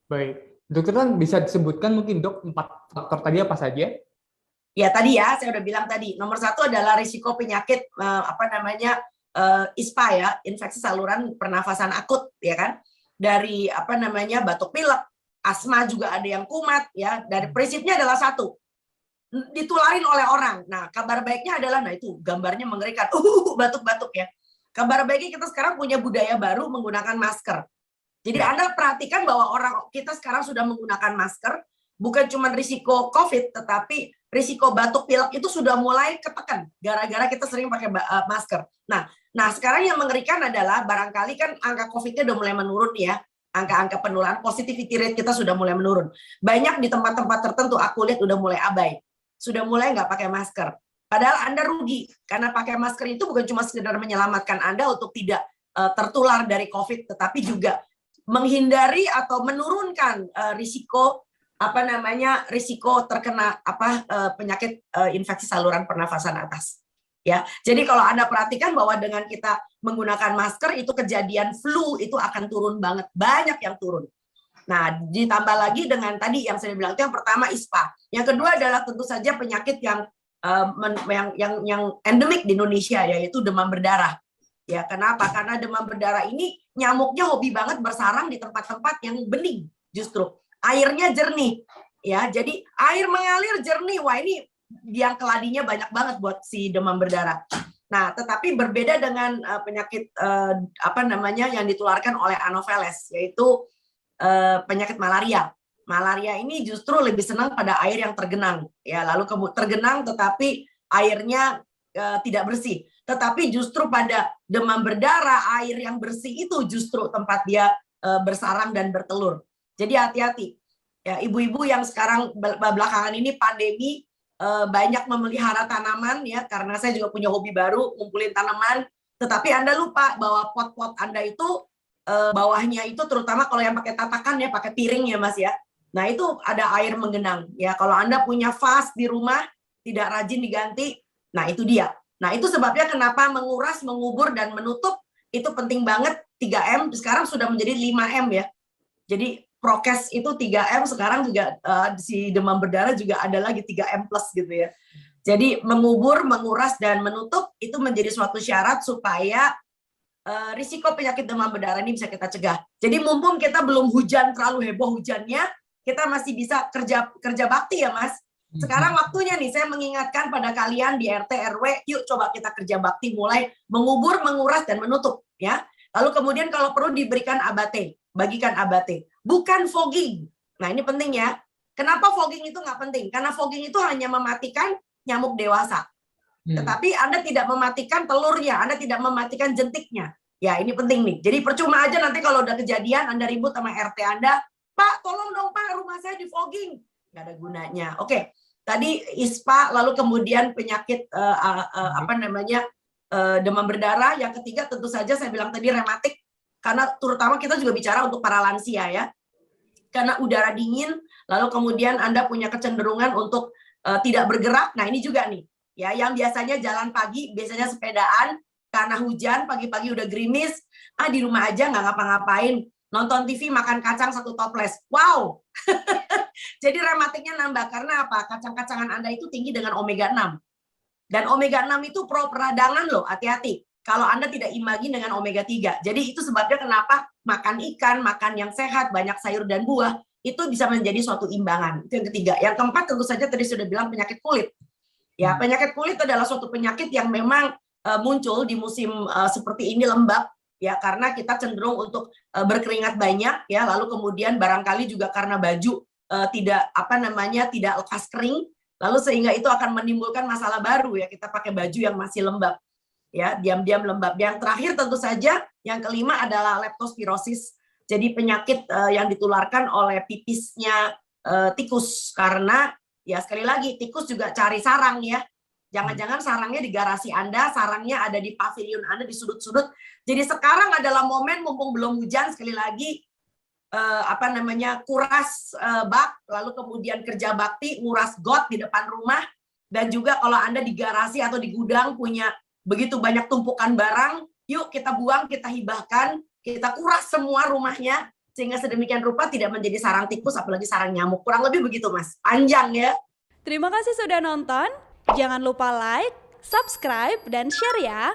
Baik. Dokter kan bisa disebutkan mungkin dok 4 faktor tadi apa saja? Ya tadi ya, saya udah bilang tadi. Nomor satu adalah risiko penyakit ISPA ya, infeksi saluran pernafasan akut ya kan. Dari batuk pilek, asma juga ada yang kumat ya. Dari prinsipnya adalah satu, ditularin oleh orang. Nah, kabar baiknya adalah itu gambarnya mengerikan. Batuk-batuk ya. Kabar baiknya kita sekarang punya budaya baru menggunakan masker. Jadi Ya. Anda perhatikan bahwa orang kita sekarang sudah menggunakan masker, bukan cuma risiko COVID, tetapi risiko batuk pilek itu sudah mulai ketekan gara-gara kita sering pakai masker. Nah, sekarang yang mengerikan adalah barangkali kan angka COVID-nya udah mulai menurun ya. Angka-angka penularan, positivity rate kita sudah mulai menurun. Banyak di tempat-tempat tertentu aku lihat udah mulai abai. Sudah mulai nggak pakai masker. Padahal Anda rugi, karena pakai masker itu bukan cuma sekedar menyelamatkan Anda untuk tidak tertular dari COVID, tetapi juga menghindari atau menurunkan risiko risiko terkena penyakit infeksi saluran pernafasan atas. Ya, jadi kalau Anda perhatikan bahwa dengan kita menggunakan masker itu kejadian flu itu akan turun banget, banyak yang turun. Nah, ditambah lagi dengan tadi yang saya bilang itu yang pertama ISPA, yang kedua adalah tentu saja penyakit yang endemik di Indonesia yaitu demam berdarah. Ya, kenapa? Karena demam berdarah ini nyamuknya hobi banget bersarang di tempat-tempat yang bening justru. Airnya jernih. Ya, jadi air mengalir jernih. Wah, ini yang keladinya banyak banget buat si demam berdarah. Nah, tetapi berbeda dengan penyakit yang ditularkan oleh Anopheles, yaitu penyakit malaria. Malaria ini justru lebih senang pada air yang tergenang. Ya, lalu tergenang tetapi airnya tidak bersih. Tetapi justru pada demam berdarah, air yang bersih itu justru tempat dia bersarang dan bertelur. Jadi hati-hati. Ya, ibu-ibu yang sekarang belakangan ini pandemi banyak memelihara tanaman ya, karena saya juga punya hobi baru ngumpulin tanaman. Tetapi Anda lupa bahwa pot-pot Anda itu bawahnya itu terutama kalau yang pakai tatakan ya, pakai piring ya Mas ya. Nah, itu ada air menggenang ya. Kalau Anda punya vas di rumah tidak rajin diganti, nah itu dia. Nah, itu sebabnya kenapa menguras, mengubur, dan menutup itu penting banget. 3M sekarang sudah menjadi 5M ya. Jadi prokes itu 3M, sekarang juga si demam berdarah juga ada lagi 3M plus gitu ya. Jadi mengubur, menguras, dan menutup itu menjadi suatu syarat supaya risiko penyakit demam berdarah ini bisa kita cegah. Jadi mumpung kita belum hujan, terlalu heboh hujannya, kita masih bisa kerja bakti ya Mas. Sekarang waktunya nih saya mengingatkan pada kalian di RT RW, yuk coba kita kerja bakti, mulai mengubur, menguras, dan menutup ya. Lalu kemudian kalau perlu diberikan ABT, bagikan ABT, bukan fogging. Nah, ini penting ya. Kenapa fogging itu nggak penting? Karena fogging itu hanya mematikan nyamuk dewasa. Tetapi Anda tidak mematikan telurnya, Anda tidak mematikan jentiknya. Ya, ini penting nih. Jadi percuma aja nanti kalau udah kejadian Anda ribut sama RT Anda, Pak, tolong dong Pak, rumah saya di fogging. Nggak ada gunanya. Oke, tadi ISPA, lalu kemudian penyakit demam berdarah. Yang ketiga tentu saja saya bilang tadi rematik, karena terutama kita juga bicara untuk para lansia ya. Karena udara dingin, lalu kemudian Anda punya kecenderungan untuk tidak bergerak. Nah, ini juga nih. Ya, yang biasanya jalan pagi, biasanya sepedaan, karena hujan, pagi-pagi udah gerimis, di rumah aja nggak ngapa-ngapain, nonton TV, makan kacang satu toples. Wow! Jadi rematiknya nambah, karena apa? Kacang-kacangan Anda itu tinggi dengan omega 6. Dan omega 6 itu pro peradangan loh, hati-hati. Kalau Anda tidak imbangi dengan omega 3. Jadi itu sebabnya kenapa makan ikan, makan yang sehat, banyak sayur dan buah, itu bisa menjadi suatu imbangan. Itu yang ketiga. Yang keempat tentu saja tadi sudah bilang penyakit kulit. Ya, penyakit kulit adalah suatu penyakit yang memang muncul di musim seperti ini lembab ya, karena kita cenderung untuk berkeringat banyak ya, lalu kemudian barangkali juga karena baju tidak lekas kering, lalu sehingga itu akan menimbulkan masalah baru ya, kita pakai baju yang masih lembab ya, diam-diam lembab. Yang terakhir tentu saja yang kelima adalah leptospirosis. Jadi penyakit yang ditularkan oleh pipisnya tikus, karena ya sekali lagi tikus juga cari sarang ya. Jangan-jangan sarangnya di garasi Anda, sarangnya ada di pavilion Anda, di sudut-sudut. Jadi sekarang adalah momen mumpung belum hujan, sekali lagi kuras bak, lalu kemudian kerja bakti, nguras got di depan rumah. Dan juga kalau Anda di garasi atau di gudang punya begitu banyak tumpukan barang, yuk kita buang, kita hibahkan, kita kuras semua rumahnya. sehingga sedemikian rupa tidak menjadi sarang tikus apalagi sarang nyamuk. Kurang lebih begitu Mas. Panjang ya. Terima kasih sudah nonton. Jangan lupa like, subscribe, dan share ya.